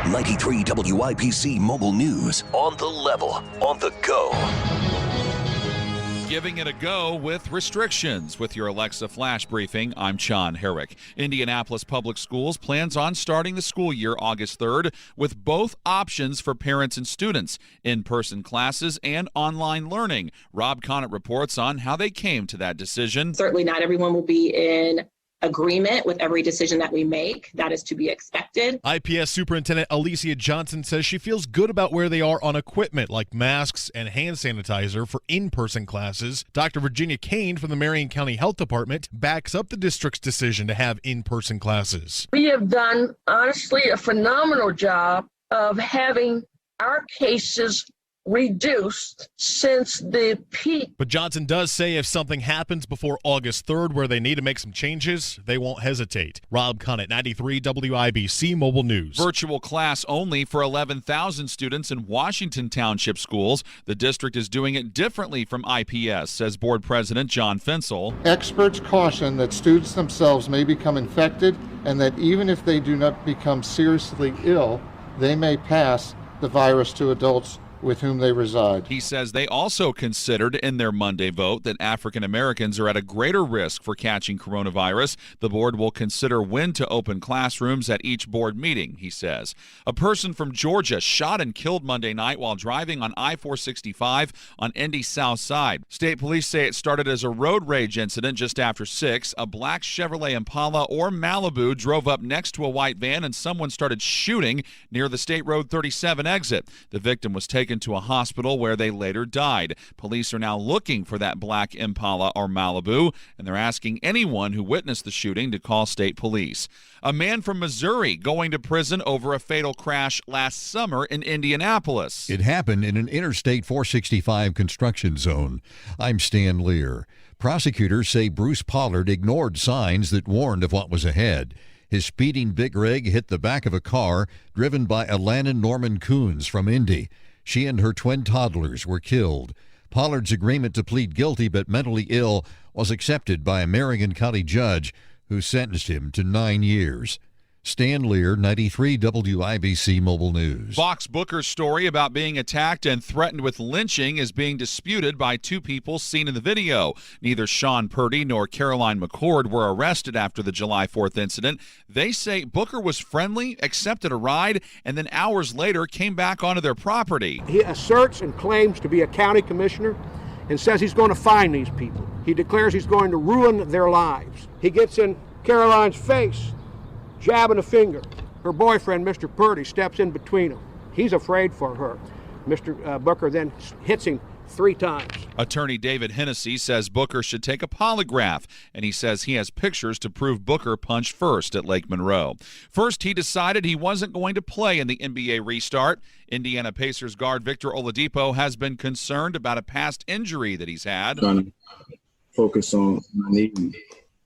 93 WIBC Mobile News. On the level, on the go. Giving it a go with restrictions. With your Alexa Flash Briefing, I'm Herrick. Indianapolis Public Schools plans on starting the school year August 3rd with both options for parents and students, in-person classes and online learning. Rob Conant reports on how they came to that decision. Certainly not everyone will be in agreement with every decision that we make. That is to be expected. IPS Superintendent Alicia Johnson says she feels good about where they are on equipment like masks and hand sanitizer for in-person classes. Dr. Virginia Kane from the Marion County Health Department backs up the district's decision to have in-person classes. We have done, honestly, a phenomenal job of having our cases reduced since the peak. But Johnson does say if something happens before August 3rd where they need to make some changes, they won't hesitate. Rob Conant, 93 WIBC Mobile News. Virtual class only for 11,000 students in Washington Township schools. The district is doing it differently from IPS, says Board President John Fensel. Experts caution that students themselves may become infected and that even if they do not become seriously ill, they may pass the virus to adults with whom they reside. He says they also considered in their Monday vote that African Americans are at a greater risk for catching coronavirus. The board will consider when to open classrooms at each board meeting, he says. A person from Georgia shot and killed Monday night while driving on I-465 on Indy's south side. State police say it started as a road rage incident just after 6. A black Chevrolet Impala or Malibu drove up next to a white van and someone started shooting near the State Road 37 exit. The victim was taken to a hospital where they later died. Police are now looking for that black Impala or Malibu, and they're asking anyone who witnessed the shooting to call state police. A man from Missouri going to prison over a fatal crash last summer in Indianapolis. It happened in an Interstate 465 construction zone. I'm Stan Lear. Prosecutors say Bruce Pollard ignored signs that warned of what was ahead. His speeding big rig hit the back of a car driven by Alana Norman Coons from Indy. She and her twin toddlers were killed. Pollard's agreement to plead guilty but mentally ill was accepted by a Marion County judge who sentenced him to 9 years. Stan Lear, 93 WIBC Mobile News. Fox Booker's story about being attacked and threatened with lynching is being disputed by two people seen in the video. Neither Sean Purdy nor Caroline McCord were arrested after the July 4th incident. They say Booker was friendly, accepted a ride, and then hours later came back onto their property. He asserts and claims to be a county commissioner and says he's going to find these people. He declares he's going to ruin their lives. He gets in Caroline's face, jabbing a finger. Her boyfriend, Mr. Purdy, steps in between them. He's afraid for her. Mr. Booker then hits him 3 times. Attorney David Hennessy says Booker should take a polygraph, and he says he has pictures to prove Booker punched first at Lake Monroe. First, he decided he wasn't going to play in the NBA restart. Indiana Pacers guard Victor Oladipo has been concerned about a past injury that he's had. Trying to focus on my knee and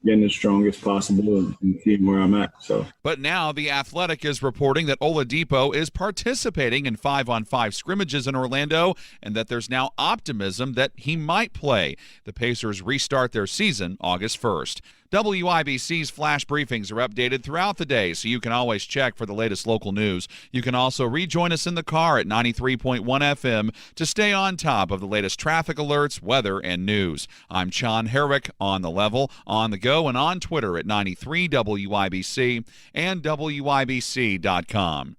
getting as strong as possible and seeing where I'm at. But now The Athletic is reporting that Oladipo is participating in 5-on-5 scrimmages in Orlando and that there's now optimism that he might play. The Pacers restart their season August 1st. WIBC's flash briefings are updated throughout the day, so you can always check for the latest local news. You can also rejoin us in the car at 93.1 FM to stay on top of the latest traffic alerts, weather, and news. I'm Herrick, on the level, on the go, and on Twitter at 93 WIBC and WIBC.com.